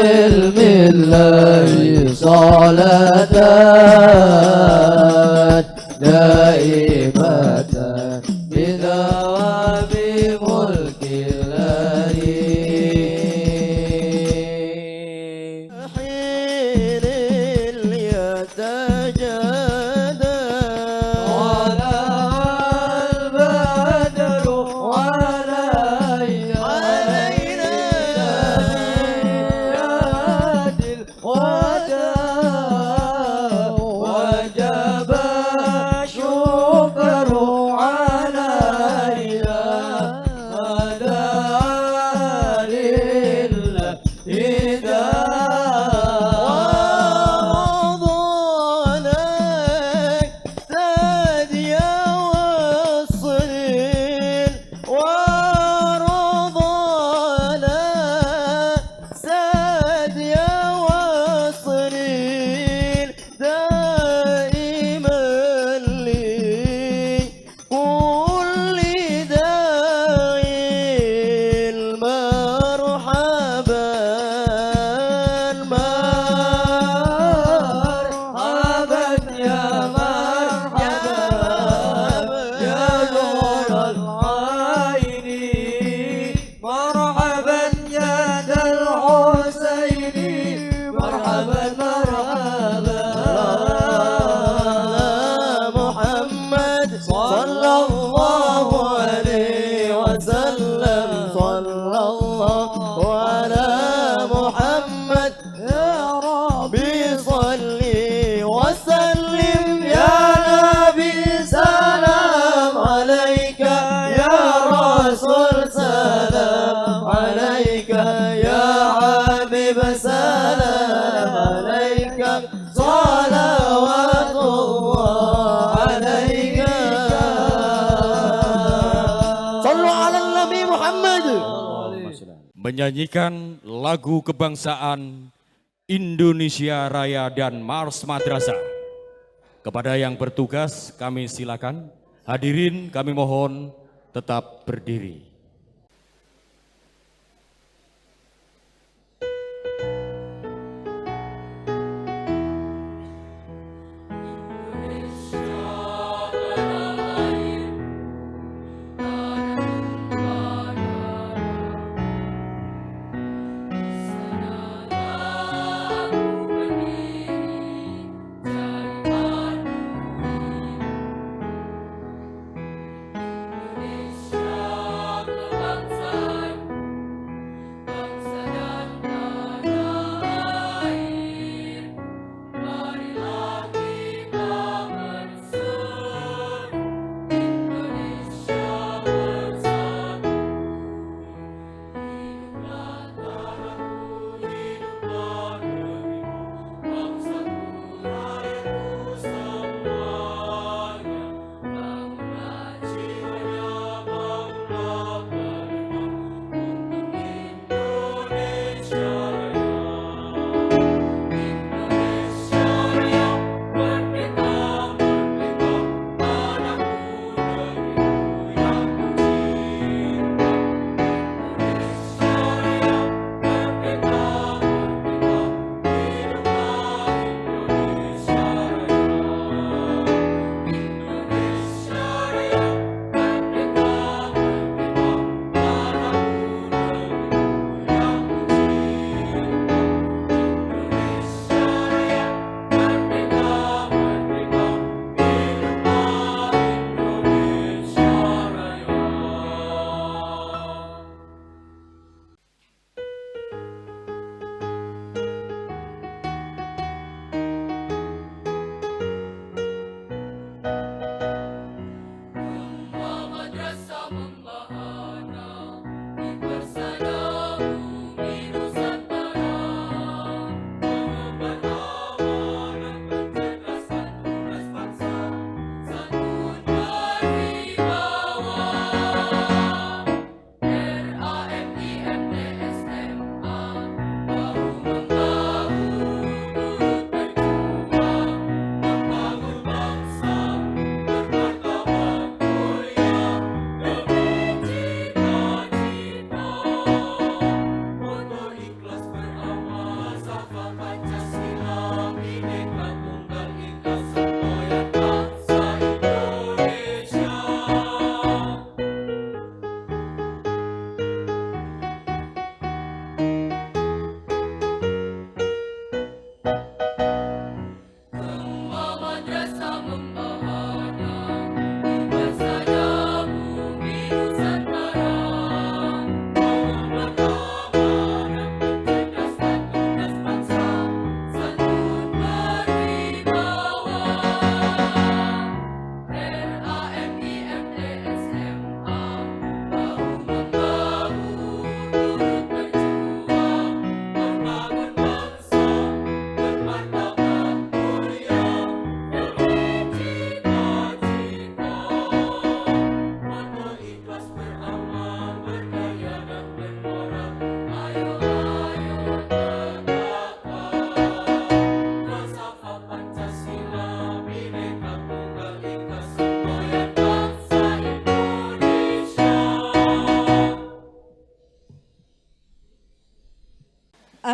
علم الله صلاة دائمة بدوام ملك الله حين يتجدد ولا البدر علينا يدل وجب الشكر علينا مدى لله menyanyikan lagu kebangsaan Indonesia Raya dan Mars Madrasah. Kepada yang bertugas kami silakan, hadirin kami mohon tetap berdiri.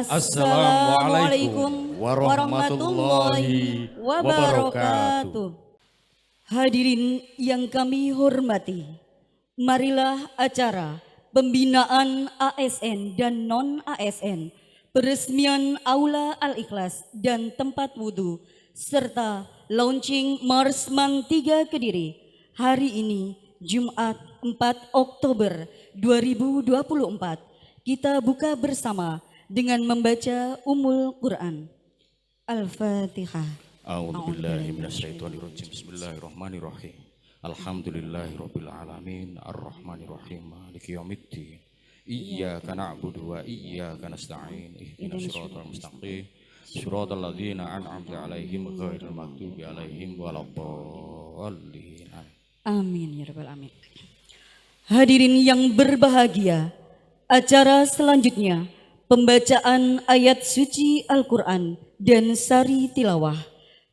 Assalamualaikum warahmatullahi wabarakatuh. Hadirin yang kami hormati, marilah acara pembinaan ASN dan non-ASN, peresmian Aula Al-Ikhlas dan tempat wudhu, serta launching Marsman 3 Kediri hari ini Jumat 4 Oktober 2024. Kita buka bersama dengan membaca Ummul Quran. Al-Fatihah. A'udzubillahi minasyaitonirrajim. Bismillahirrahmanirrahim. Alhamdulillahirabbil alamin arrahmanirrahim maliki yaumiddin. Iyyaka na'budu wa iyyaka nasta'in. Ihdinas siratal mustaqim. Siratal ladzina an'amta 'alaihim ghairil maghdubi 'alaihim waladdallin. Amin ya rabbal alamin. Hadirin yang berbahagia, acara selanjutnya pembacaan ayat suci Al-Quran dan sari tilawah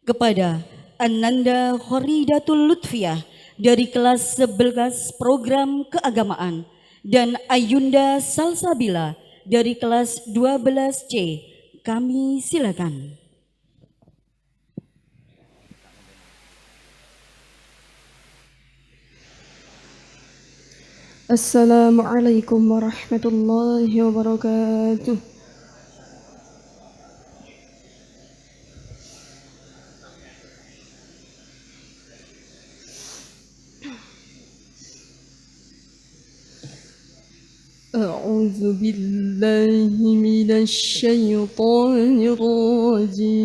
kepada Ananda Khoridatul Lutfiyah dari kelas 11 program keagamaan dan Ayunda Salsabila dari kelas 12C. Kami silakan. Assalamualaikum warahmatullahi wabarakatuh. A'udzu billahi minasy syaithanir rajim.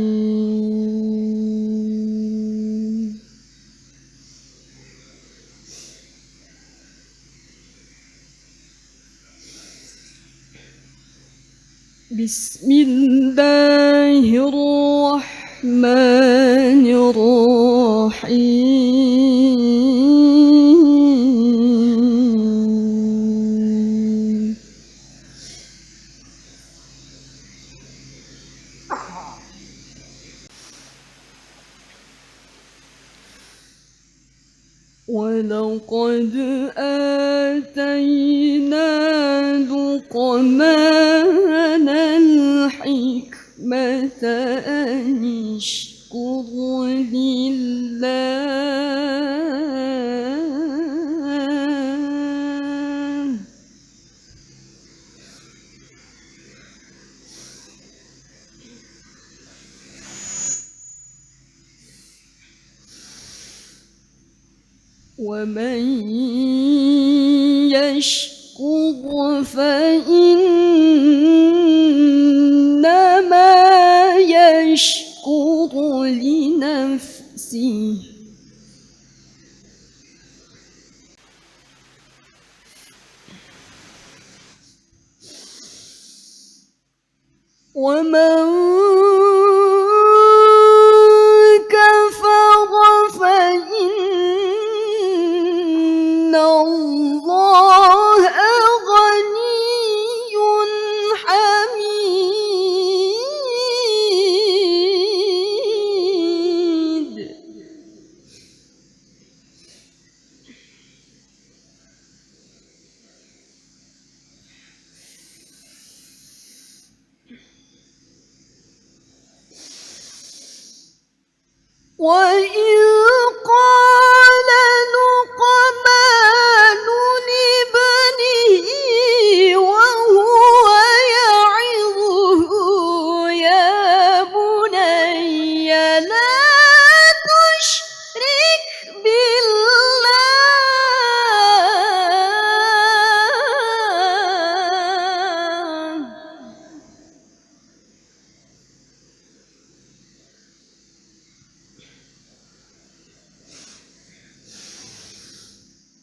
Bismillahirrahmanirrahim. وَلَقَدْ آتَيْنَا لُقْمَانَ الْحِكْمَةَ أَنِ اشْكُرْ لِلَّهِ وَمَنْ يَشْكُرْ فَإِنَّمَا يَشْكُرُ لِنَفْسِهِ وَمَنْ كَفَرَ فَإِنَّ اللَّهَ غَنِيٌّ حَمِيدٌ. وَإِذْ قَالَ لُقْمَانُ لِابْنِهِ وَهُوَ يَعِظُهُ يَا بُنَيَّ لَا تُشْرِكْ بِاللَّهِ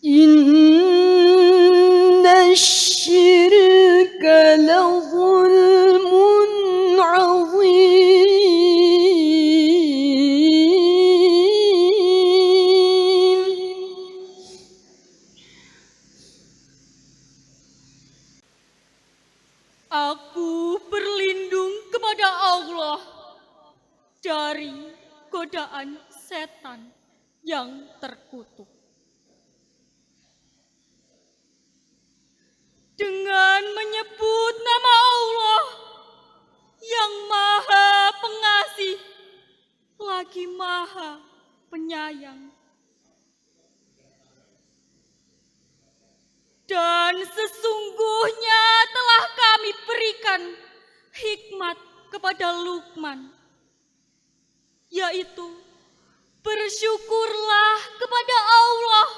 إِنَّ الشِّرْكَ لَظُلْمٌ عَظِيمٌ. Aku berlindung kepada Allah dari godaan setan yang terkutuk. Dengan menyebut nama Allah, yang maha pengasih, lagi maha penyayang. Dan sesungguhnya telah kami berikan hikmat kepada Luqman, yaitu bersyukurlah kepada Allah,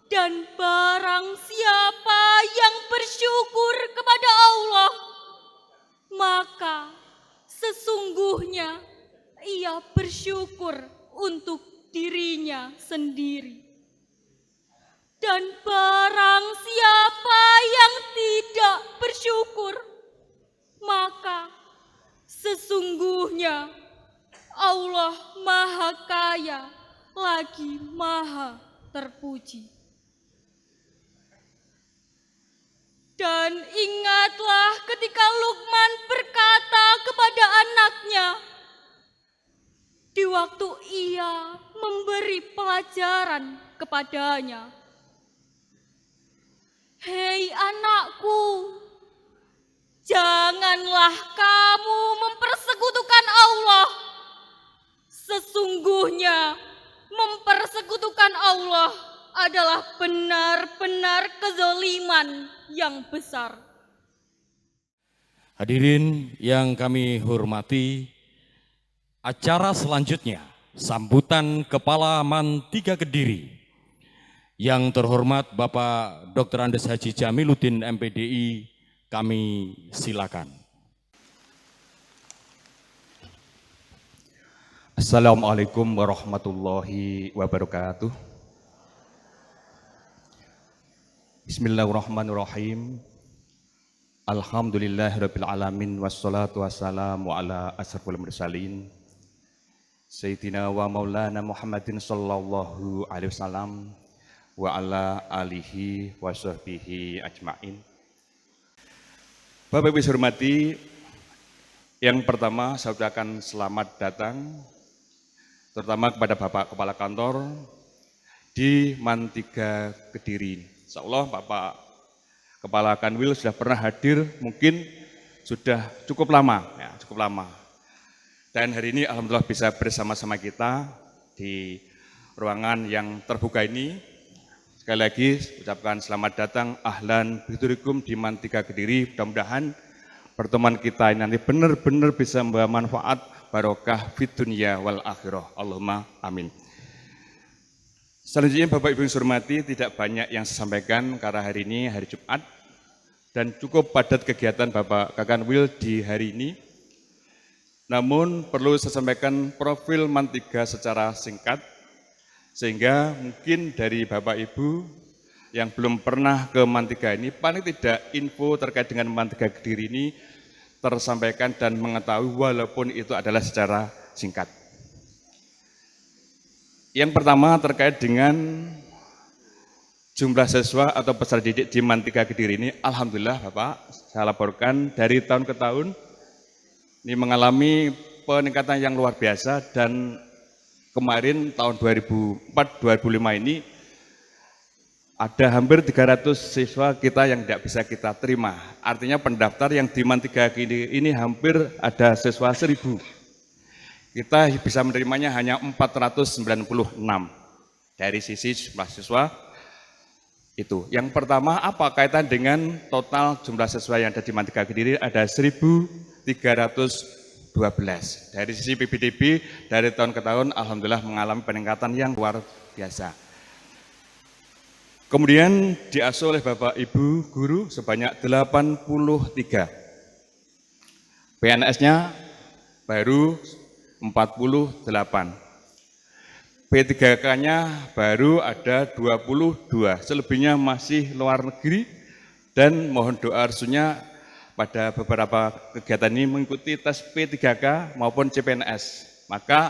dan barang siapa yang bersyukur kepada Allah, maka sesungguhnya ia bersyukur untuk dirinya sendiri. Dan barang siapa yang tidak bersyukur, maka sesungguhnya Allah Maha Kaya lagi Maha Terpuji. Dan ingatlah ketika Luqman berkata kepada anaknya, di waktu ia memberi pelajaran kepadanya, "Hei anakku, janganlah kamu mempersekutukan Allah. Sesungguhnya mempersekutukan Allah adalah benar-benar kezaliman yang besar." Hadirin yang kami hormati, acara selanjutnya sambutan Kepala MAN 3 Kediri. Yang terhormat Bapak Dr. Andes Haji Jamiluddin MPDI, kami silakan. Assalamualaikum warahmatullahi wabarakatuh. Bismillahirrahmanirrahim. Alhamdulillahirabbil alamin wassalatu wassalamu ala asyrafil mursalin Sayyidina wa maulana Muhammadin sallallahu alaihi wasallam wa ala alihi wa sahbihi ajma'in. Bapak Ibu hormati, yang pertama saya ucapkan selamat datang terutama kepada Bapak Kepala Kantor di MAN 3 Kediri. Insyaallah Bapak Kepala Kanwil sudah pernah hadir, mungkin sudah cukup lama, ya, cukup lama. Dan hari ini alhamdulillah bisa bersama-sama kita di ruangan yang terbuka ini. Sekali lagi ucapkan selamat datang, ahlan bidurikum di MAN 3 Kediri. Mudah-mudahan pertemuan kita ini nanti benar-benar bisa membawa manfaat barokah fid dunya wal akhirah. Allahumma amin. Selanjutnya Bapak Ibu yang saya hormati, tidak banyak yang saya sampaikan karena hari ini hari Jumat dan cukup padat kegiatan Bapak Kakanwil di hari ini. Namun perlu saya sampaikan profil MAN 3 secara singkat, sehingga mungkin dari Bapak Ibu yang belum pernah ke MAN 3 ini, paling tidak info terkait dengan MAN 3 Kediri ini tersampaikan dan mengetahui walaupun itu adalah secara singkat. Yang pertama terkait dengan jumlah siswa atau peserta didik di MAN 3 Kediri ini, alhamdulillah Bapak, saya laporkan dari tahun ke tahun ini mengalami peningkatan yang luar biasa, dan kemarin tahun 2004-2005 ini ada hampir 300 siswa kita yang tidak bisa kita terima. Artinya pendaftar yang di MAN 3 ini hampir ada siswa 1000. Kita bisa menerimanya hanya 496 dari sisi jumlah siswa itu. Yang pertama, apa kaitan dengan total jumlah siswa yang ada di MAN 3 Kediri? Ada 1312. Dari sisi PBDB dari tahun ke tahun alhamdulillah mengalami peningkatan yang luar biasa. Kemudian diasuh oleh Bapak Ibu guru sebanyak 83. PNS-nya baru 48. P3K-nya baru ada 22. Selebihnya masih luar negeri, dan mohon doa restunya pada beberapa kegiatan ini mengikuti tes P3K maupun CPNS. Maka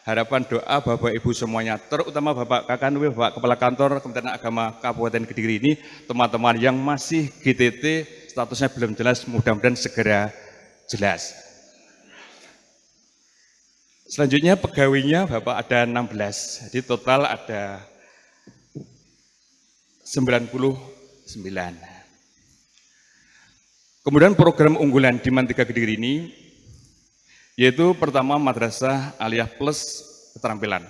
harapan doa Bapak Ibu semuanya, terutama Bapak Kakanwil, Bapak Kepala Kantor Kementerian Agama Kabupaten Kediri ini, teman-teman yang masih GTT statusnya belum jelas, mudah-mudahan segera jelas. Selanjutnya pegawainya Bapak ada 16, jadi total ada 99. Kemudian program unggulan di MAN 3 Kediri ini, yaitu pertama Madrasah Aliyah Plus Keterampilan.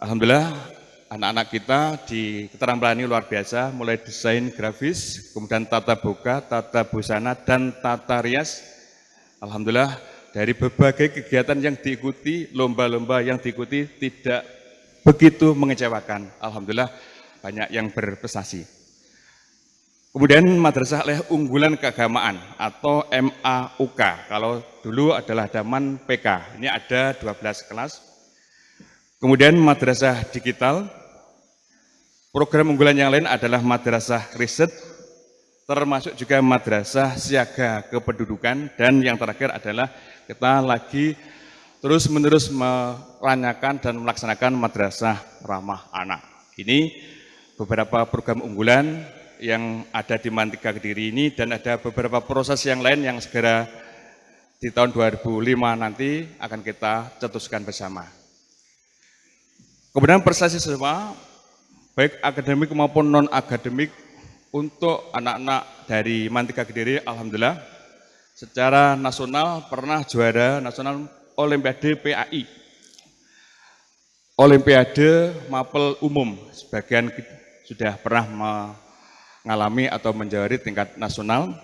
Alhamdulillah, anak-anak kita di keterampilan ini luar biasa, mulai desain grafis, kemudian tata boga, tata busana, dan tata rias. Alhamdulillah, dari berbagai kegiatan yang diikuti, lomba-lomba yang diikuti tidak begitu mengecewakan. Alhamdulillah, banyak yang berprestasi. Kemudian Madrasah Aliyah Unggulan Keagamaan atau MAUK. Kalau dulu adalah MAN PK, ini ada 12 kelas. Kemudian Madrasah Digital. Program unggulan yang lain adalah Madrasah Riset, termasuk juga Madrasah Siaga Kependudukan, dan yang terakhir adalah kita lagi terus-menerus melanyakan dan melaksanakan Madrasah Ramah Anak. Ini beberapa program unggulan yang ada di MAN 3 Kediri ini, dan ada beberapa proses yang lain yang segera di tahun 2005 nanti akan kita cetuskan bersama. Kemudian prestasi semua, baik akademik maupun non-akademik, untuk anak-anak dari MAN 3 Kediri, alhamdulillah, secara nasional pernah juara nasional Olimpiade PAI. Olimpiade Mapel Umum, sebagian sudah pernah mengalami atau menjuari tingkat nasional.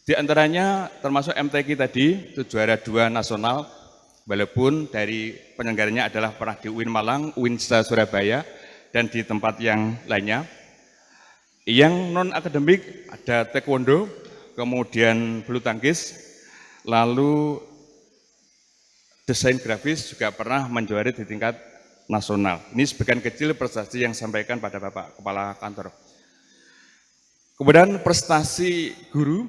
Di antaranya termasuk MTQ tadi, itu juara 2 nasional, walaupun dari penyelenggaranya adalah pernah di UIN Malang, UINSA Surabaya, dan di tempat yang lainnya. Yang non-akademik ada taekwondo, kemudian bulu tangkis, lalu desain grafis juga pernah menjuari di tingkat nasional. Ini sebagian kecil prestasi yang disampaikan pada Bapak Kepala Kantor. Kemudian prestasi guru,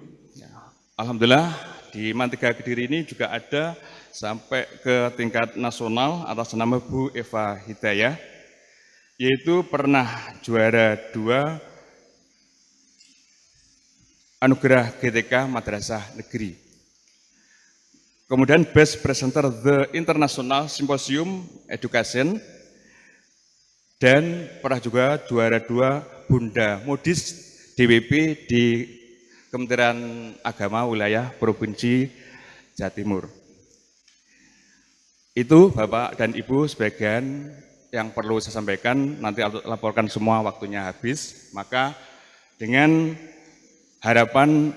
alhamdulillah di MAN 3 Kediri ini juga ada sampai ke tingkat nasional atas nama Bu Eva Hidayah, yaitu pernah juara 2 Anugerah GTK Madrasah Negeri. Kemudian Best Presenter The International Symposium Education, dan pernah juga juara 2 Bunda Modis DWP di Kementerian Agama Wilayah Provinsi Jawa Timur. Itu Bapak dan Ibu sebagian yang perlu saya sampaikan, nanti laporkan semua waktunya habis. Maka dengan harapan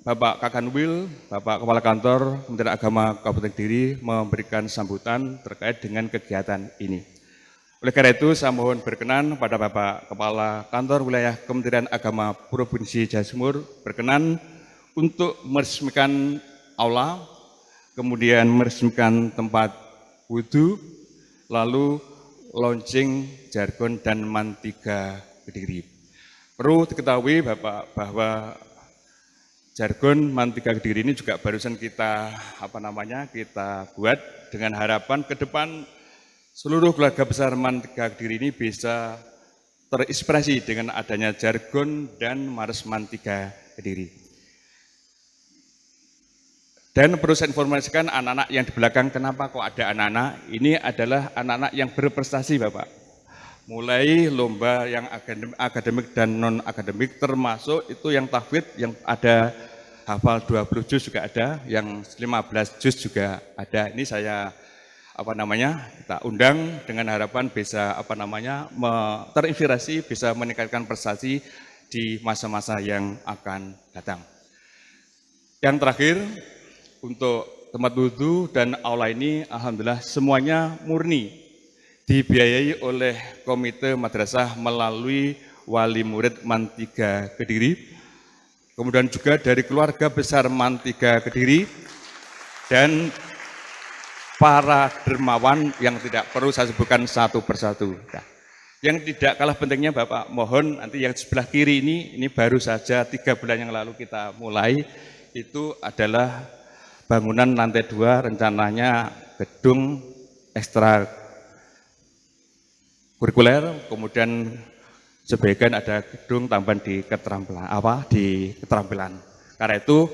Bapak Kakanwil, Bapak Kepala Kantor Kementerian Agama Kabupaten Kediri memberikan sambutan terkait dengan kegiatan ini. Oleh karena itu saya mohon berkenan pada Bapak Kepala Kantor Wilayah Kementerian Agama Provinsi Jawa Timur berkenan untuk meresmikan aula, kemudian meresmikan tempat wudhu, lalu launching jargon dan MAN 3 Kediri. Perlu diketahui Bapak bahwa jargon MAN 3 Kediri ini juga barusan kita kita buat dengan harapan ke depan seluruh keluarga besar MAN 3 Kediri ini bisa terinspirasi dengan adanya jargon dan Mars MAN 3 Kediri. Dan perlu saya informasikan anak-anak yang di belakang, kenapa kok ada anak-anak? Ini adalah anak-anak yang berprestasi Bapak. Mulai lomba yang akademik dan non-akademik, termasuk itu yang tahfidz, yang ada hafal 20 juz juga ada, yang 15 juz juga ada. Ini saya kita undang dengan harapan bisa terinspirasi, bisa meningkatkan prestasi di masa-masa yang akan datang. Yang terakhir, untuk tempat wudhu dan aula ini alhamdulillah semuanya murni dibiayai oleh Komite Madrasah melalui Wali Murid MAN 3 Kediri, kemudian juga dari keluarga besar MAN 3 Kediri, dan para dermawan yang tidak perlu saya sebutkan satu persatu. Nah, yang tidak kalah pentingnya Bapak, mohon nanti yang sebelah kiri ini baru saja 3 bulan yang lalu kita mulai, itu adalah bangunan lantai 2, rencananya gedung ekstra kurikuler, kemudian sebagian ada gedung tambahan di keterampilan. Karena itu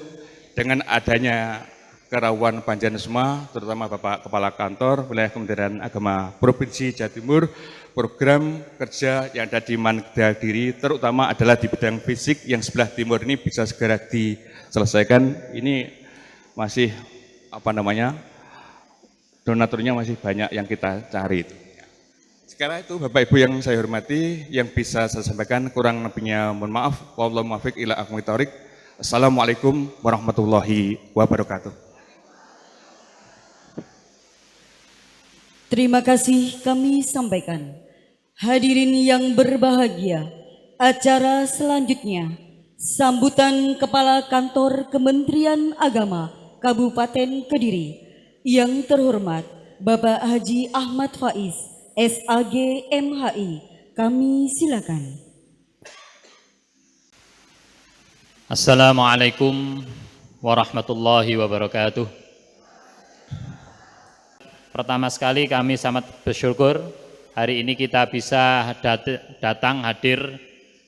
dengan adanya kerawuan panjenengan semua, terutama Bapak Kepala Kantor Wilayah Kementerian Agama Provinsi Jawa Timur, program kerja yang ada di Mantega Kediri, terutama adalah di bidang fisik yang sebelah timur ini bisa segera diselesaikan. Ini masih donaturnya masih banyak yang kita cari. Sekarang itu Bapak Ibu yang saya hormati, yang bisa saya sampaikan, kurang lebihnya mohon maaf. Wallahu muwaffiq ila aqwamit thoriq. Assalamualaikum warahmatullahi wabarakatuh. Terima kasih kami sampaikan. Hadirin yang berbahagia, acara selanjutnya sambutan Kepala Kantor Kementerian Agama Kabupaten Kediri yang terhormat Bapak Haji Ahmad Faiz, SAG MHI. Kami silakan. Assalamualaikum warahmatullahi wabarakatuh. Pertama sekali kami sangat bersyukur hari ini kita bisa datang hadir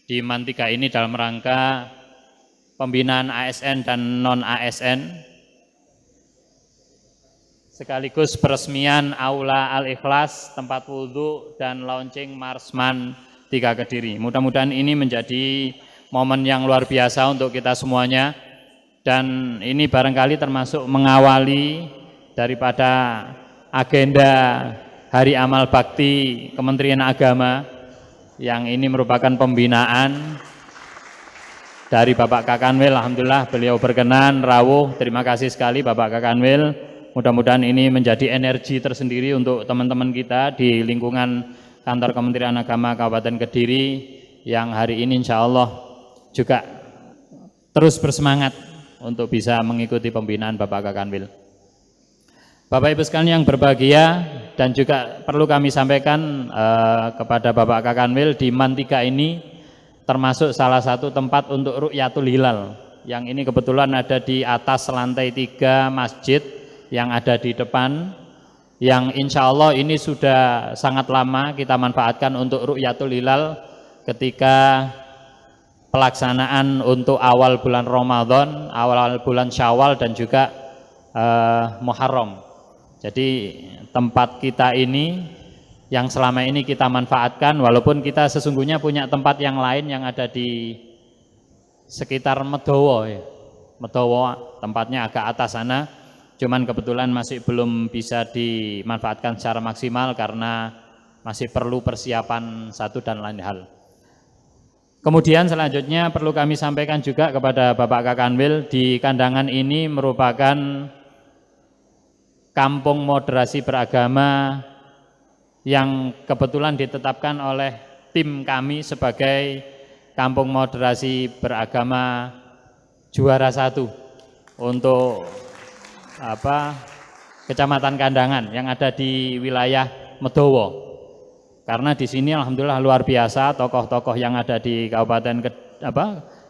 di Mantega ini dalam rangka pembinaan ASN dan non-ASN sekaligus peresmian Aula Al-Ikhlas, tempat wudhu dan launching Marsman 3 Kediri. Mudah-mudahan ini menjadi momen yang luar biasa untuk kita semuanya, dan ini barangkali termasuk mengawali daripada agenda Hari Amal Bakti Kementerian Agama yang ini merupakan pembinaan dari Bapak Kakanwil. Alhamdulillah beliau berkenan, rawuh. Terima kasih sekali Bapak Kakanwil. Mudah-mudahan ini menjadi energi tersendiri untuk teman-teman kita di lingkungan Kantor Kementerian Agama Kabupaten Kediri yang hari ini insya Allah juga terus bersemangat untuk bisa mengikuti pembinaan Bapak Kakanwil. Bapak Ibu sekalian yang berbahagia, dan juga perlu kami sampaikan kepada Bapak Kakanwil, di Mantega ini termasuk salah satu tempat untuk Ru'yatul Hilal, yang ini kebetulan ada di atas lantai 3 masjid yang ada di depan, yang insya Allah ini sudah sangat lama kita manfaatkan untuk Ru'yatul Hilal ketika pelaksanaan untuk awal bulan Ramadan, awal bulan Syawal, dan juga Muharram. Jadi tempat kita ini yang selama ini kita manfaatkan, walaupun kita sesungguhnya punya tempat yang lain yang ada di sekitar Medowo, ya. Medowo tempatnya agak atas sana, cuman kebetulan masih belum bisa dimanfaatkan secara maksimal karena masih perlu persiapan satu dan lain hal. Kemudian selanjutnya perlu kami sampaikan juga kepada Bapak Kakanwil, di kandangan ini merupakan kampung moderasi beragama yang kebetulan ditetapkan oleh tim kami sebagai kampung moderasi beragama juara 1 untuk Kecamatan Kandangan yang ada di wilayah Medowo. Karena di sini alhamdulillah luar biasa tokoh-tokoh yang ada di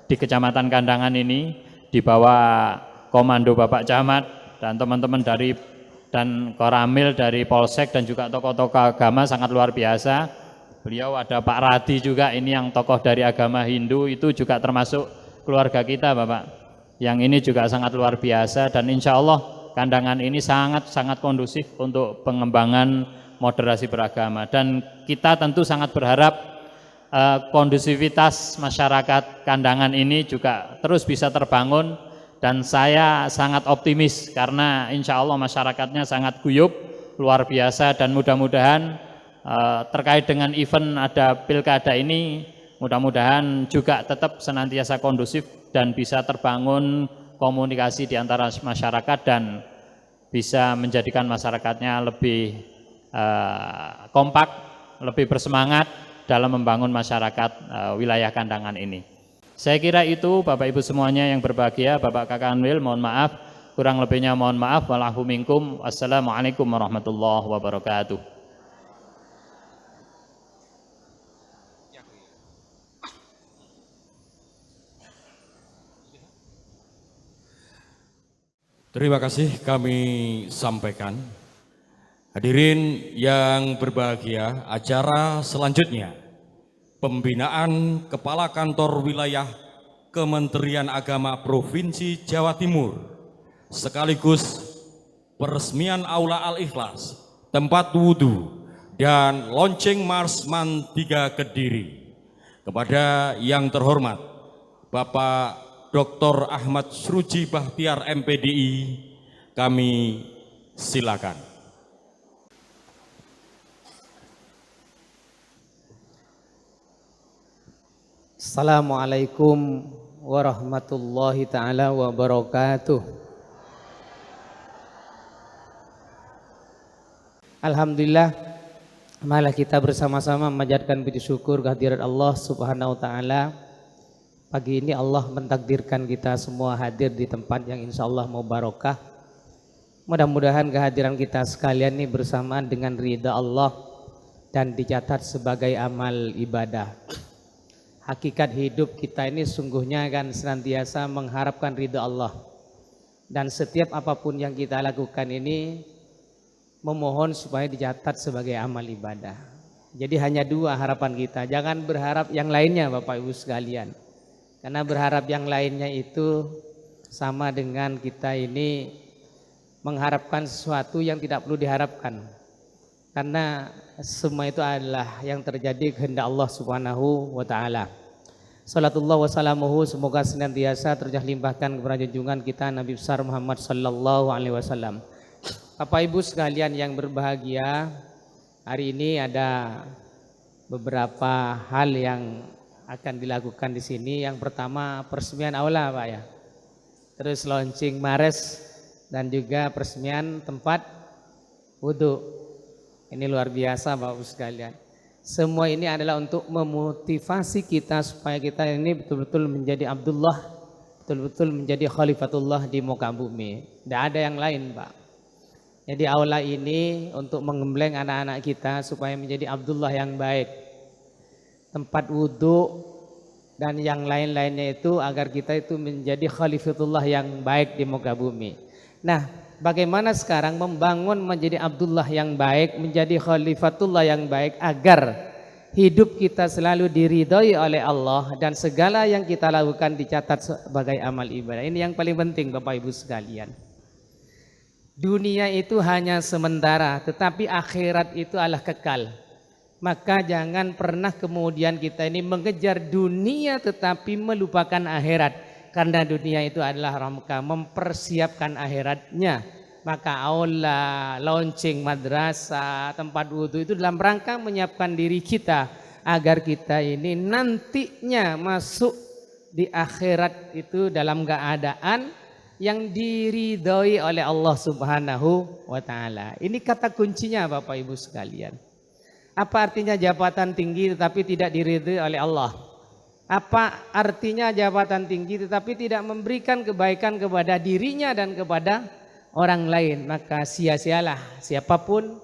di Kecamatan Kandangan ini di bawah komando Bapak Camat dan teman-teman dan Koramil dari Polsek dan juga tokoh-tokoh agama sangat luar biasa. Beliau ada Pak Radi juga, ini yang tokoh dari agama Hindu, itu juga termasuk keluarga kita Bapak. Yang ini juga sangat luar biasa, dan insya Allah kandangan ini sangat-sangat kondusif untuk pengembangan moderasi beragama. Dan kita tentu sangat berharap kondusivitas masyarakat kandangan ini juga terus bisa terbangun. Dan saya sangat optimis karena insya Allah masyarakatnya sangat guyup, luar biasa, dan mudah-mudahan terkait dengan event ada pilkada ini, mudah-mudahan juga tetap senantiasa kondusif dan bisa terbangun komunikasi di antara masyarakat dan bisa menjadikan masyarakatnya lebih kompak, lebih bersemangat dalam membangun masyarakat wilayah kandangan ini. Saya kira itu Bapak Ibu semuanya yang berbahagia, Bapak Kakanwil, mohon maaf, kurang lebihnya mohon maaf, walahu minkum, wassalamualaikum warahmatullahi wabarakatuh. Terima kasih kami sampaikan. Hadirin yang berbahagia, acara selanjutnya pembinaan Kepala Kantor Wilayah Kementerian Agama Provinsi Jawa Timur sekaligus peresmian Aula Al-Ikhlas, tempat wudhu dan launching Marsman 3 Kediri. Kepada yang terhormat Bapak Dr. Ahmad Sruji Bahtiar MPDI, kami silakan. Assalamualaikum warahmatullahi taala wabarakatuh. Alhamdulillah, malah kita bersama-sama memanjatkan puji syukur kehadirat Allah Subhanahu wa taala. Pagi ini Allah mentakdirkan kita semua hadir di tempat yang insya Allah mau barokah. Mudah-mudahan kehadiran kita sekalian ini bersamaan dengan ridha Allah dan dicatat sebagai amal ibadah. Hakikat hidup kita ini sungguhnya kan senantiasa mengharapkan ridha Allah. Dan setiap apapun yang kita lakukan ini memohon supaya dicatat sebagai amal ibadah. Jadi hanya dua harapan kita, jangan berharap yang lainnya Bapak Ibu sekalian. Karena berharap yang lainnya itu sama dengan kita ini mengharapkan sesuatu yang tidak perlu diharapkan. Karena semua itu adalah yang terjadi kehendak Allah Subhanahu wa taala. Salatullah wassalamuhu semoga senantiasa terlimpahkan kepada junjungan kita Nabi besar Muhammad sallallahu alaihi wasallam. Bapak Ibu sekalian yang berbahagia, hari ini ada beberapa hal yang akan dilakukan di sini. Yang pertama peresmian aula Pak ya, terus launching Mares dan juga peresmian tempat wudhu. Ini luar biasa Bapak Ibu sekalian. Semua ini adalah untuk memotivasi kita supaya kita ini betul-betul menjadi Abdullah, betul-betul menjadi Khalifatullah di muka bumi. Tidak ada yang lain Pak. Jadi aula ini untuk menggembleng anak-anak kita supaya menjadi Abdullah yang baik. Tempat wudhu dan yang lain-lainnya itu agar kita itu menjadi Khalifatullah yang baik di muka bumi. Nah, bagaimana sekarang membangun menjadi Abdullah yang baik, menjadi Khalifatullah yang baik agar hidup kita selalu diridhoi oleh Allah dan segala yang kita lakukan dicatat sebagai amal ibadah. Ini yang paling penting Bapak Ibu sekalian. Dunia itu hanya sementara, tetapi akhirat itu adalah kekal. Maka jangan pernah kemudian kita ini mengejar dunia tetapi melupakan akhirat. Karena dunia itu adalah rangka mempersiapkan akhiratnya. Maka aula, launching madrasah, tempat wudhu itu dalam rangka menyiapkan diri kita agar kita ini nantinya masuk di akhirat itu dalam keadaan yang diridhoi oleh Allah Subhanahu wa taala. Ini kata kuncinya Bapak Ibu sekalian. Apa artinya jabatan tinggi tetapi tidak diridhoi oleh Allah? Apa artinya jabatan tinggi tetapi tidak memberikan kebaikan kepada dirinya dan kepada orang lain? Maka sia-sialah siapapun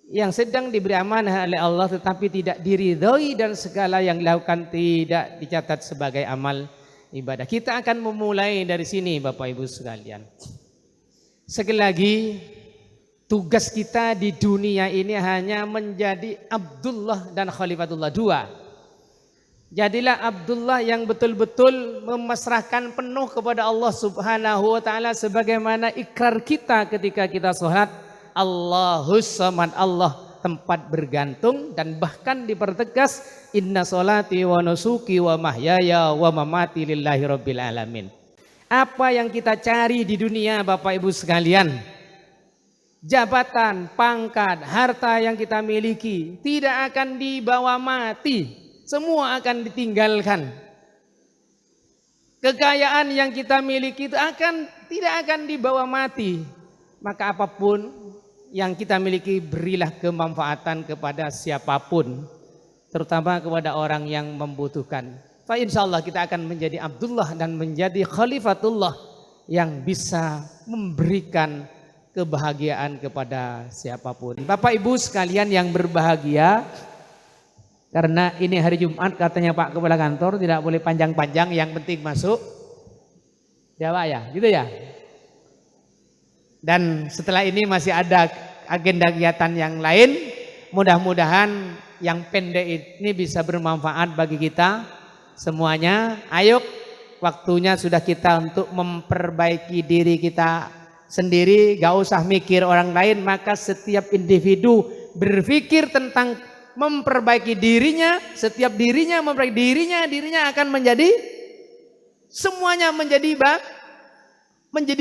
yang sedang diberi amanah oleh Allah tetapi tidak diridhoi dan segala yang dilakukan tidak dicatat sebagai amal ibadah. Kita akan memulai dari sini Bapak Ibu sekalian. Sekali lagi, tugas kita di dunia ini hanya menjadi Abdullah dan Khalifatullah dua. Jadilah Abdullah yang betul-betul memasrahkan penuh kepada Allah Subhanahu wa taala sebagaimana ikrar kita ketika kita sholat. Allahus Samad, Allah tempat bergantung, dan bahkan dipertegas inna sholati wa nusuki wa mahyaya wa mamati lillahi rabbil alamin. Apa yang kita cari di dunia Bapak Ibu sekalian, jabatan, pangkat, harta yang kita miliki tidak akan dibawa mati, semua akan ditinggalkan. Kekayaan yang kita miliki itu tidak akan dibawa mati. Maka apapun yang kita miliki berilah kemanfaatan kepada siapapun, terutama kepada orang yang membutuhkan. Fa insyaallah kita akan menjadi Abdullah dan menjadi Khalifatullah yang bisa memberikan kebahagiaan kepada siapapun. Bapak Ibu sekalian yang berbahagia, karena ini hari Jumat katanya Pak Kepala Kantor tidak boleh panjang-panjang, yang penting masuk. Ya Pak ya, gitu ya. Dan setelah ini masih ada agenda kegiatan yang lain. Mudah-mudahan yang pendek ini bisa bermanfaat bagi kita semuanya. Ayo, waktunya sudah kita untuk memperbaiki diri kita sendiri, gak usah mikir orang lain. Maka setiap individu berpikir tentang memperbaiki dirinya, setiap dirinya memperbaiki dirinya akan menjadi semuanya menjadi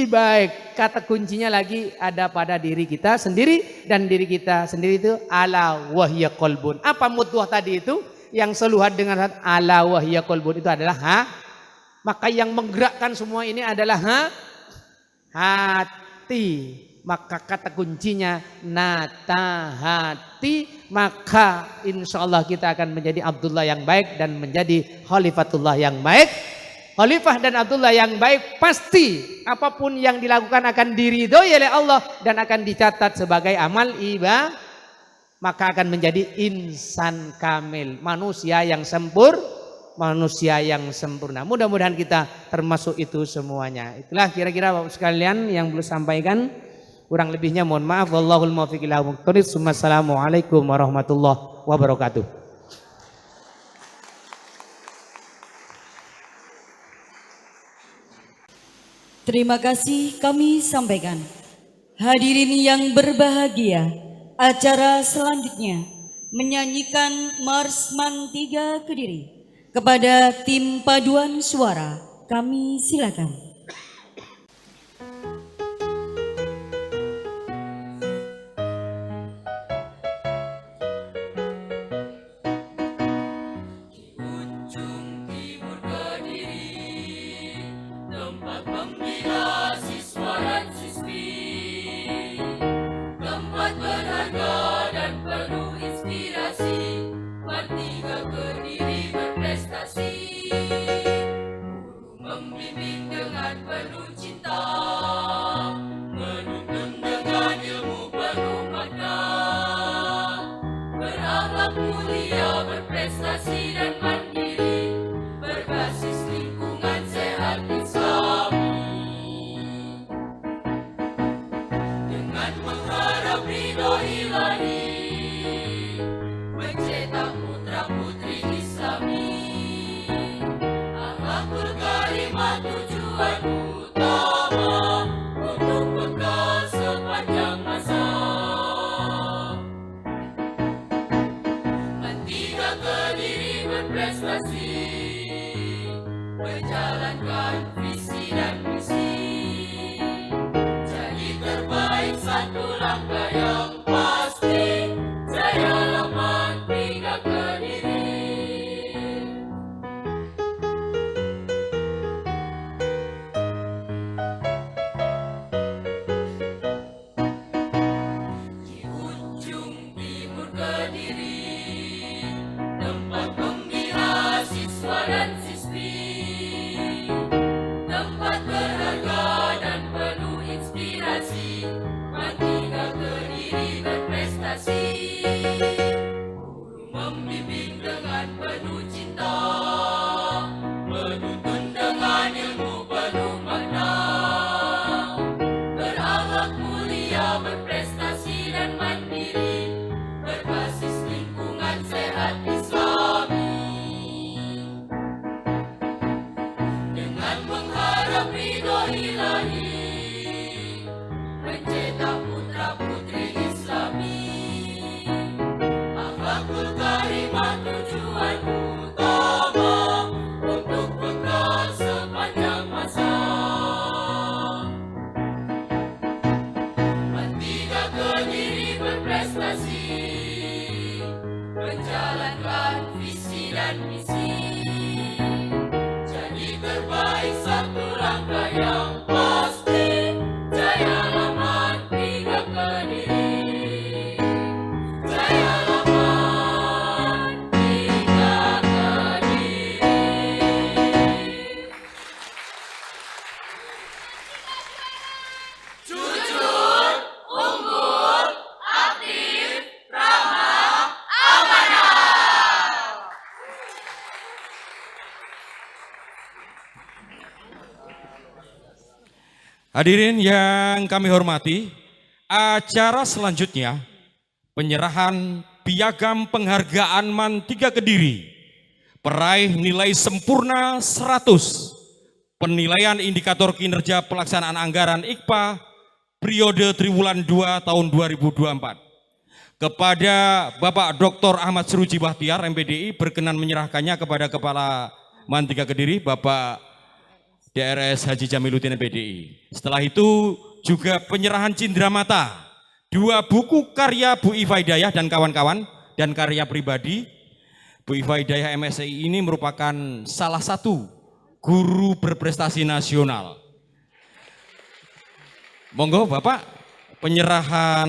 baik. Kata kuncinya lagi ada pada diri kita sendiri, dan diri kita sendiri itu ala wahya qalbun. Apa mudghah tadi itu? Yang seluhat dengan ala wahya qalbun itu adalah maka yang menggerakkan semua ini adalah hati. Maka kata kuncinya nata hati, maka insya Allah kita akan menjadi Abdullah yang baik dan menjadi Khalifatullah yang baik. Khalifah dan Abdullah yang baik pasti apapun yang dilakukan akan diridhoi oleh Allah dan akan dicatat sebagai amal ibadah, maka akan menjadi insan kamil, manusia yang sempurna. Mudah-mudahan kita termasuk itu semuanya. Itulah kira-kira Bapak sekalian yang belum sampaikan. Kurang lebihnya mohon maaf. Wallahul muwaffiq ila aqwamit thoriq. Assalamualaikum warahmatullahi wabarakatuh. Terima kasih kami sampaikan. Hadirin yang berbahagia, acara selanjutnya menyanyikan Marsman 3 Kediri. Kepada tim paduan suara, kami silakan. Hadirin yang kami hormati, acara selanjutnya penyerahan piagam penghargaan MAN 3 Kediri, peraih nilai sempurna 100, penilaian indikator kinerja pelaksanaan anggaran IKPA periode triwulan 2 tahun 2024. kepada Bapak Dr. Ahmad Suruji Bahtiar MPDI berkenan menyerahkannya kepada Kepala Man 3 Kediri Bapak DRS Haji Jamiluddin MPDI. Setelah itu juga penyerahan Cindramata, 2 buku karya Bu Iva Hidayah dan kawan-kawan dan karya pribadi. Bu Iva Hidayah MSI ini merupakan salah satu guru berprestasi nasional. Monggo Bapak, penyerahan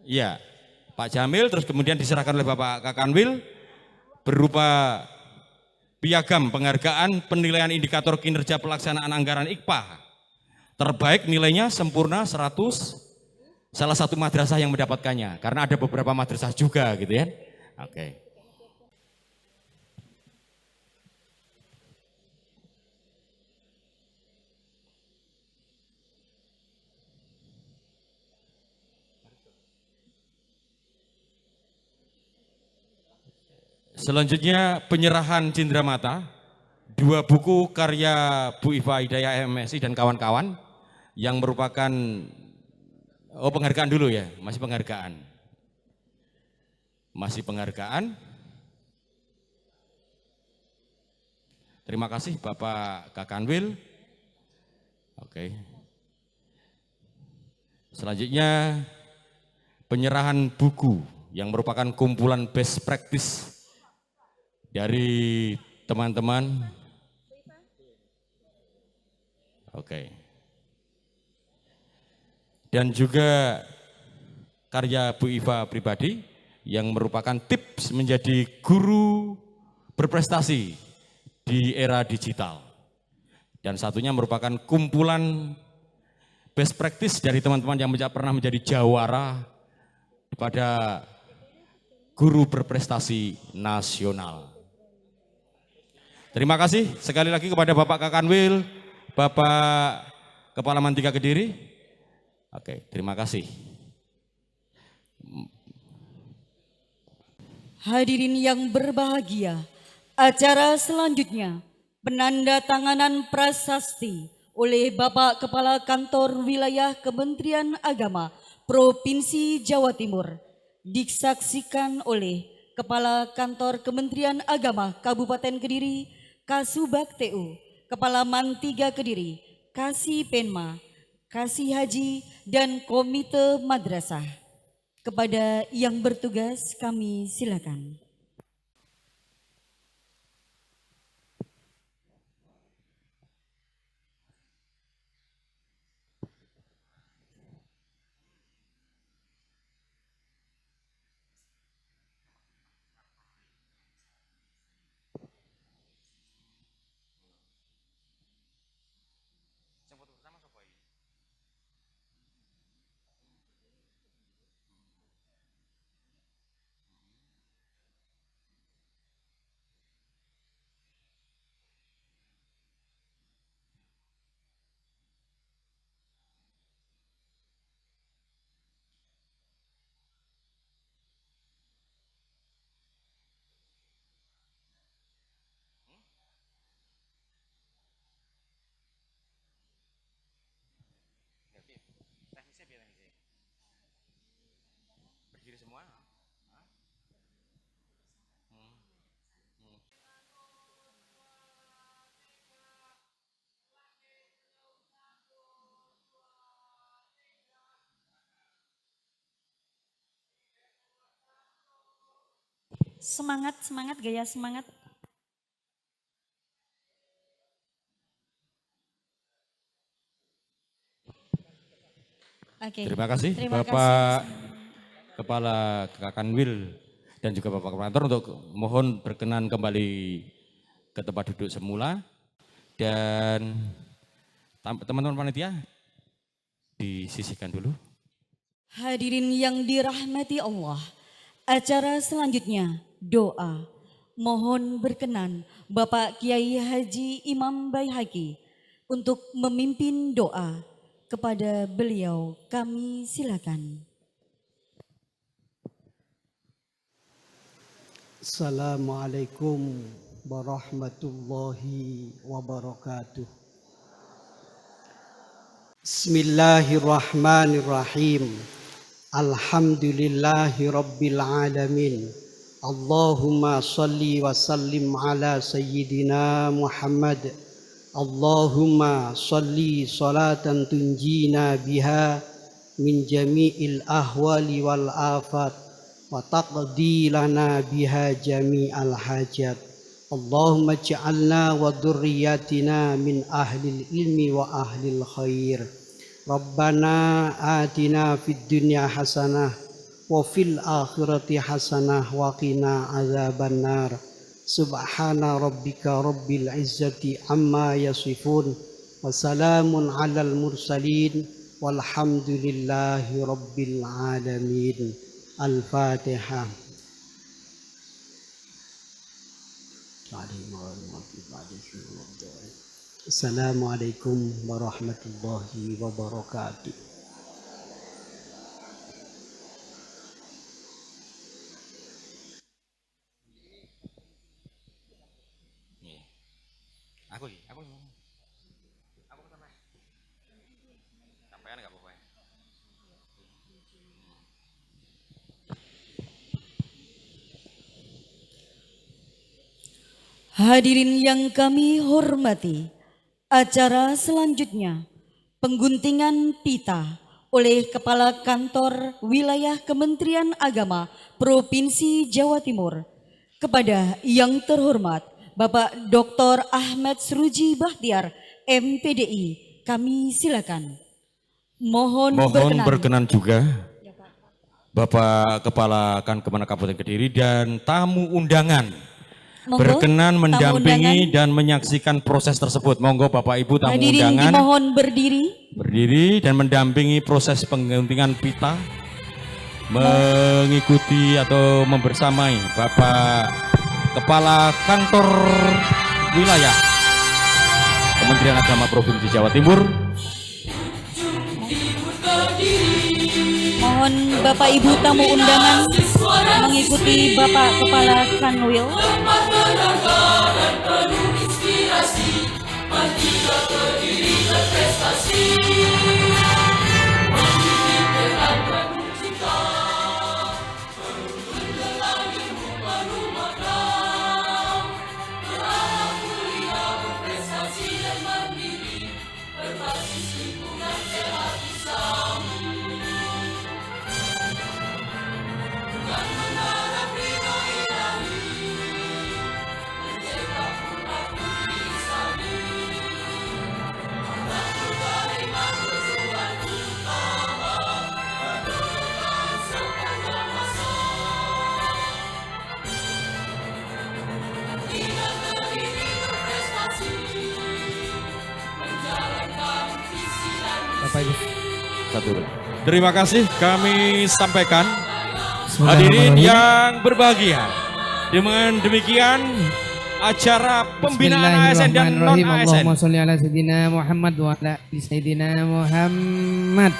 ya Pak Jamil, terus kemudian diserahkan oleh Bapak Kakanwil berupa piagam penghargaan penilaian indikator kinerja pelaksanaan anggaran IKPA. Terbaik nilainya sempurna 100, salah satu madrasah yang mendapatkannya, karena ada beberapa madrasah juga gitu ya. Oke. Selanjutnya penyerahan Cindramata, 2 buku karya Bu Iva Hidayah MSI dan kawan-kawan yang merupakan penghargaan dulu ya, masih penghargaan. Masih penghargaan. Terima kasih Bapak Kakanwil. Oke. Selanjutnya penyerahan buku yang merupakan kumpulan best practice dari teman-teman. Oke. Dan juga karya Bu Iva pribadi yang merupakan tips menjadi guru berprestasi di era digital. Dan satunya merupakan kumpulan best practice dari teman-teman yang pernah menjadi jawara pada guru berprestasi nasional. Terima kasih sekali lagi kepada Bapak Kakanwil, Bapak Kepala Man 3 Kediri. Oke, terima kasih. Hadirin yang berbahagia, acara selanjutnya penandatanganan prasasti oleh Bapak Kepala Kantor Wilayah Kementerian Agama Provinsi Jawa Timur disaksikan oleh Kepala Kantor Kementerian Agama Kabupaten Kediri, Kasubag TU, Kepala Man 3 Kediri, Kasih Penma, Kasih Haji, dan Komite Madrasah. Kepada yang bertugas kami silakan. Berdiri semua. Semangat, semangat, gaya semangat. Oke. Terima kasih Terima Bapak kasih. Kepala Kakanwil dan juga Bapak Kepala Kantor untuk mohon berkenan kembali ke tempat duduk semula. Dan teman-teman panitia disisihkan dulu. Hadirin yang dirahmati Allah, acara selanjutnya doa. Mohon berkenan Bapak Kiai Haji Imam Baihaqi untuk memimpin doa. Kepada beliau kami silakan. Assalamualaikum warahmatullahi wabarakatuh. Bismillahirrahmanirrahim. Alhamdulillahi Rabbil Alamin. Allahumma salli wa sallim ala Sayyidina Muhammad. Allahumma salli salatan tunjina biha min jami'il ahwali wal afat wa taqdi lana biha jami'al hajat. Allahumma ja'alna wa dhurriyyatina min ahlil ilmi wa ahlil khair. Rabbana atina fid dunya hasanah wa fil akhirati hasanah wa qina azabannar. Subhana rabbika rabbil izzati amma yasifun wa salamun alal mursalin walhamdulillahi rabbil alamin. Al-Fatihah. Assalamualaikum warahmatullahi wabarakatuh. Aku pertama. Sampean enggak apa-apa. Hadirin yang kami hormati, acara selanjutnya pengguntingan pita oleh Kepala Kantor Wilayah Kementerian Agama Provinsi Jawa Timur kepada yang terhormat Bapak Dr. Ahmad Syruji Bahtiar, MPDI. Kami silakan. Mohon berkenan juga Bapak Kepala Kemenak Kabupaten Kediri dan tamu undangan berkenan mendampingi dan menyaksikan proses tersebut. Monggo Bapak Ibu tamu hadirin undangan dimohon berdiri dan mendampingi proses pengguntingan pita, mengikuti atau membersamai Bapak Kepala Kantor Wilayah Kementerian Agama Provinsi Jawa Timur. Mohon Bapak Ibu tamu undangan mengikuti Bapak Kepala Kanwil. Terima kasih kami sampaikan hadirin yang berbahagia. Dengan demikian acara pembinaan ASN dan non ASN. Allahumma sholli ala sayyidina Muhammad wa ala ali sayyidina Muhammad.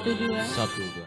1, 2. 1, 2.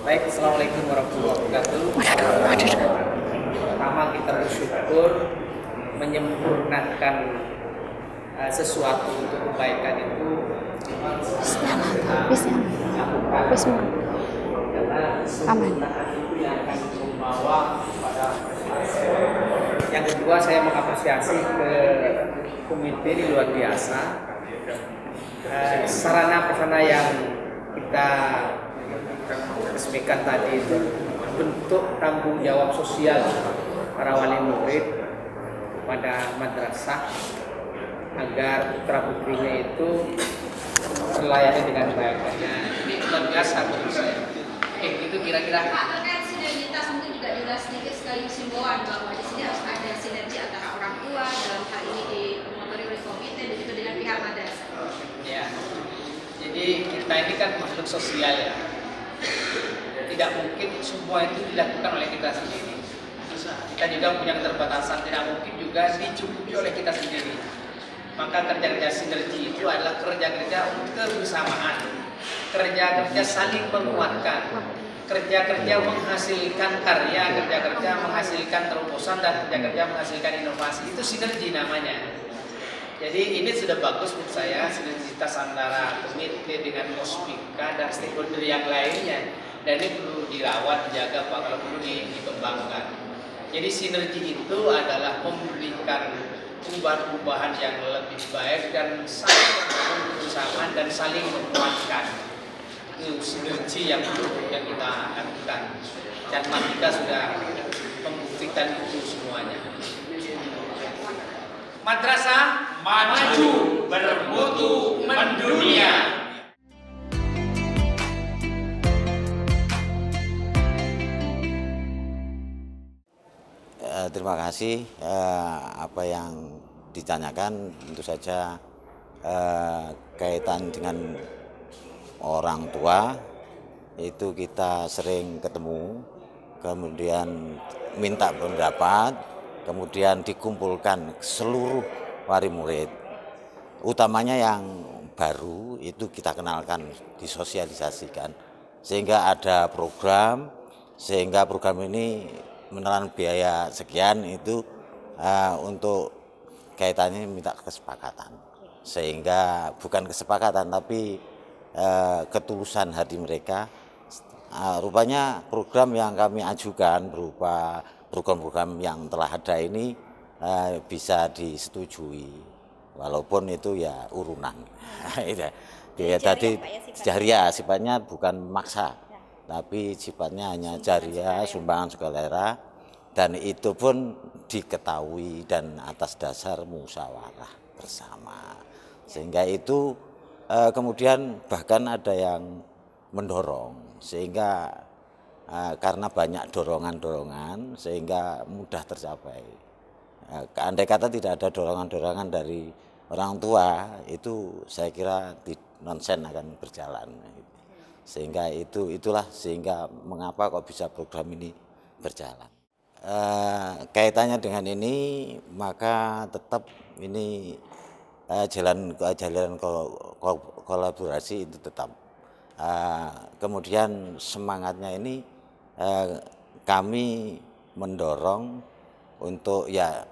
Baik, Assalamualaikum warahmatullahi wabarakatuh. Pertama kita bersyukur menyempurnakan sesuatu untuk kebaikan itu karena kesempurnaan itu yang akan membawa pada. Yang kedua, saya mengapresiasi ke komite ini luar biasa. Sarana prasarana yang kita resmikan tadi itu bentuk tanggung jawab sosial para wali murid pada madrasah agar putra putrinya itu terlayani dengan baik. Ini luar biasa menurut saya. Itu kira-kira. Terkait sinergitas mungkin juga jelas sedikit sekali himbauan bahwa di sini harus ada sinergi antara orang tua dalam hal ini dimotori oleh komite dan juga dengan pihak madrasah. Ya. Jadi kita ini kan makhluk sosial ya. Tidak mungkin semua itu dilakukan oleh kita sendiri. Kita juga punya keterbatasan, tidak mungkin juga dicukupi oleh kita sendiri. Maka kerja-kerja sinergi itu adalah kerja-kerja untuk kebersamaan, kerja-kerja saling menguatkan, kerja-kerja menghasilkan karya, kerja-kerja menghasilkan terobosan, dan kerja-kerja menghasilkan inovasi. Itu sinergi namanya. Jadi ini sudah bagus menurut saya, sinergitas antara komite dengan Muspika dan stakeholder yang lainnya. Dan ini perlu dirawat, dijaga, Pak, kalau perlu dikembangkan. Jadi sinergi itu adalah memberikan perubahan-perubahan yang lebih baik dan saling bersama dan saling menguatkan. Itu sinergi yang kita lakukan. Dan Matika sudah membuktikan itu semuanya. Madrasah maju bermutu mendunia. Terima kasih. Apa yang ditanyakan tentu saja kaitan dengan orang tua itu kita sering ketemu, kemudian minta pendapat, kemudian dikumpulkan seluruh wali murid, utamanya yang baru itu kita kenalkan, disosialisasikan, sehingga ada program, sehingga program ini menelan biaya sekian itu untuk kaitannya minta kesepakatan, sehingga bukan kesepakatan tapi ketulusan hati mereka. Rupanya program yang kami ajukan berupa program-program yang telah ada ini bisa disetujui, walaupun itu ya urunan. Dia tadi jariah, sifatnya bukan maksa. Tapi sifatnya hanya jariah, sumbangan sukarela, dan itu pun diketahui dan atas dasar musyawarah bersama. Sehingga itu kemudian bahkan ada yang mendorong, sehingga karena banyak dorongan-dorongan sehingga mudah tercapai. Andai kata tidak ada dorongan-dorongan dari orang tua, itu saya kira nonsen akan berjalan. Sehingga itulah sehingga mengapa kok bisa program ini berjalan. Kaitannya dengan ini, maka tetap ini jalan kolaborasi itu tetap. Kemudian semangatnya ini kami mendorong untuk ya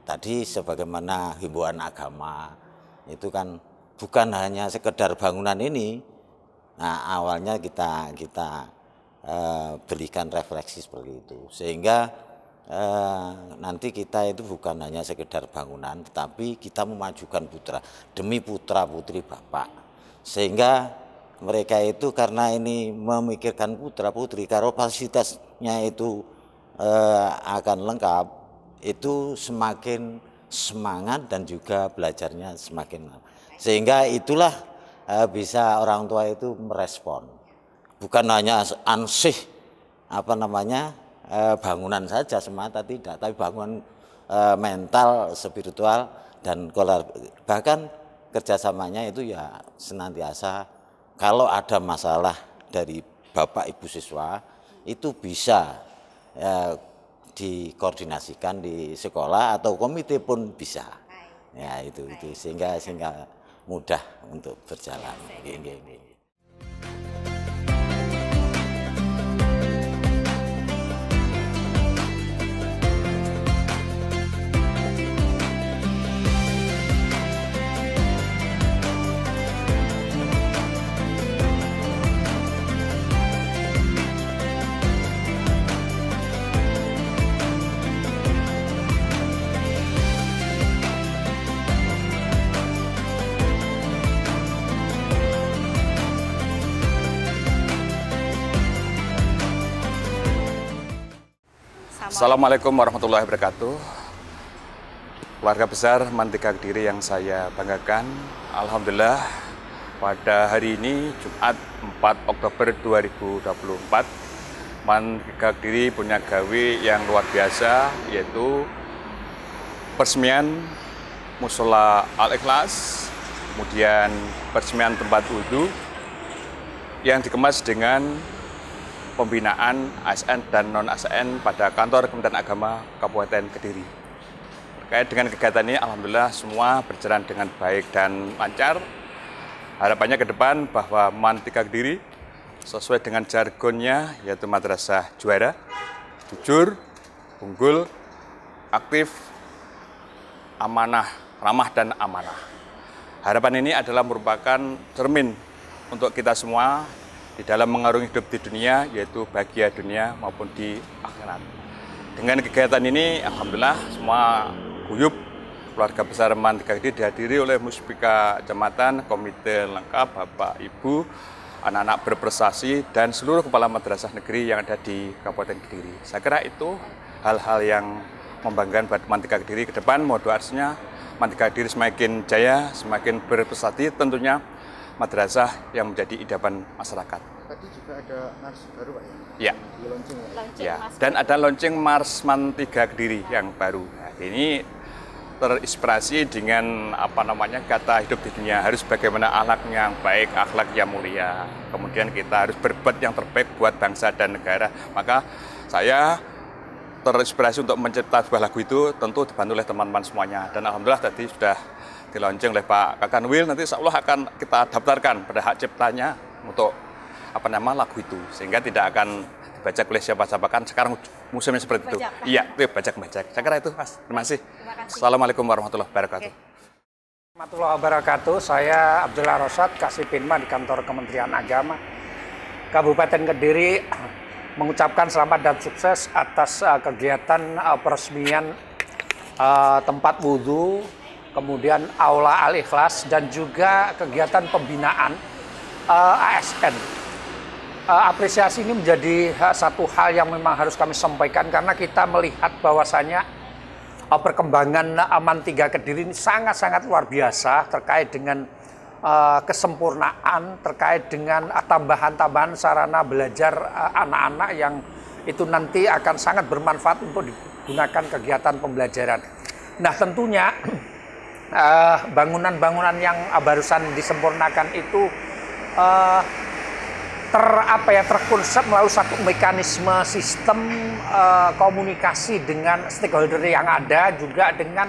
tadi sebagaimana himbauan agama itu kan bukan hanya sekedar bangunan ini. Nah, awalnya kita berikan refleksi seperti itu, sehingga nanti kita itu bukan hanya sekedar bangunan, tetapi kita memajukan putra demi putra putri Bapak, sehingga mereka itu karena ini memikirkan putra putri, kalau fasilitasnya itu akan lengkap, itu semakin semangat dan juga belajarnya semakin, sehingga itulah bisa orang tua itu merespon, bukan hanya ansih bangunan saja semata, tidak, tapi bangunan mental, spiritual, dan bahkan kerjasamanya itu ya senantiasa kalau ada masalah dari Bapak Ibu siswa itu bisa dikoordinasikan di sekolah atau komite pun bisa, ya itu sehingga mudah untuk berjalan. Assalamualaikum warahmatullahi wabarakatuh. Keluarga besar Mantika Kediri yang saya banggakan, alhamdulillah pada hari ini Jumat 4 Oktober 2024 Mantika Kediri punya gawe yang luar biasa, yaitu peresmian Musola Al-Ikhlas, kemudian peresmian tempat wudhu yang dikemas dengan pembinaan ASN dan non-ASN pada kantor Kementerian Agama Kabupaten Kediri. Terkait dengan kegiatan ini, alhamdulillah semua berjalan dengan baik dan lancar. Harapannya ke depan bahwa Mantika Kediri sesuai dengan jargonnya, yaitu madrasah juara, jujur, unggul, aktif, amanah, ramah, dan amanah. Harapan ini adalah merupakan cermin untuk kita semua di dalam mengarungi hidup di dunia, yaitu bahagia dunia maupun di akhirat. Dengan kegiatan ini, alhamdulillah semua guyup keluarga besar Mantika Kediri dihadiri oleh Muspika Kecamatan, komite lengkap, Bapak, Ibu, anak-anak berprestasi, dan seluruh kepala madrasah negeri yang ada di Kabupaten Kediri. Saya kira itu hal-hal yang membanggakan buat Mantika Kediri ke depan. Mohon doanya Mantika Kediri semakin jaya, semakin berprestasi, tentunya madrasah yang menjadi idaman masyarakat. Tadi juga ada mars baru Pak Ya. ya? Launching ya. Dan ada launching Mars Mantika Kediri yang baru. Nah, ini terinspirasi dengan kata hidup di dunia, harus bagaimana akhlaknya yang baik, akhlak yang mulia. Kemudian kita harus berbuat yang terbaik buat bangsa dan negara. Maka saya terinspirasi untuk mencipta sebuah lagu itu, tentu dibantu oleh teman-teman semuanya. Dan alhamdulillah tadi sudah dilaunching oleh Pak Kakanwil, nanti insya Allah akan kita daftarkan pada hak ciptanya untuk lagu itu, sehingga tidak akan dibaca oleh siapa-siapa, kan sekarang musimnya seperti itu. Iya, itu bajak-bajak. Saya kira itu, Mas. Terima kasih. Assalamualaikum warahmatullahi wabarakatuh. Warahmatullahi wabarakatuh. Saya Abdullah Rosad, Kasih Pinma di kantor Kementerian Agama Kabupaten Kediri, mengucapkan selamat dan sukses atas kegiatan peresmian tempat wudhu, kemudian Aula Al-Ikhlas, dan juga kegiatan pembinaan ASN. Apresiasi ini menjadi satu hal yang memang harus kami sampaikan, karena kita melihat bahwasannya perkembangan Mantika Kediri ini sangat-sangat luar biasa terkait dengan kesempurnaan, terkait dengan tambahan-tambahan sarana belajar anak-anak yang itu nanti akan sangat bermanfaat untuk digunakan kegiatan pembelajaran. Nah, tentunya bangunan-bangunan yang barusan disempurnakan itu terkonsep melalui satu mekanisme sistem komunikasi dengan stakeholder yang ada, juga dengan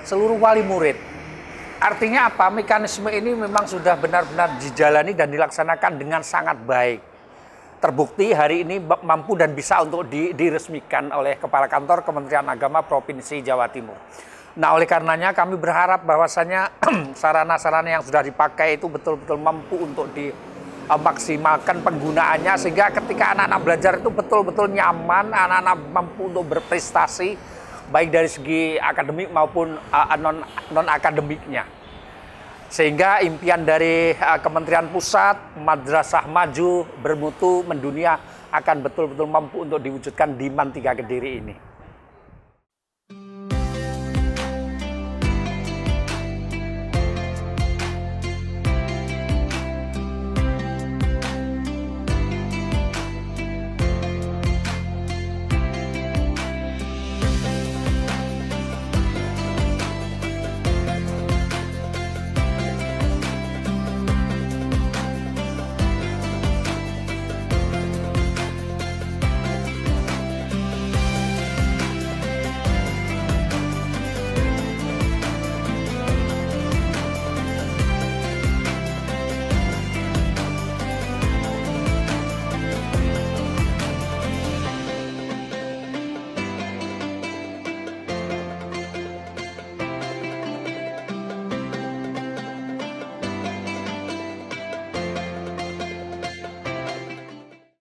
seluruh wali murid. Artinya apa? Mekanisme ini memang sudah benar-benar dijalani dan dilaksanakan dengan sangat baik. terbukti hari ini mampu dan bisa untuk diresmikan oleh Kepala Kantor Kementerian Agama Provinsi Jawa Timur. Nah, oleh karenanya kami berharap bahwasanya sarana-sarana yang sudah dipakai itu betul-betul mampu untuk dimaksimalkan penggunaannya, sehingga ketika anak-anak belajar itu betul-betul nyaman, anak-anak mampu untuk berprestasi baik dari segi akademik maupun non-akademiknya. Sehingga impian dari Kementerian Pusat, Madrasah Maju, Bermutu, Mendunia akan betul-betul mampu untuk diwujudkan di MAN 3 Kediri ini.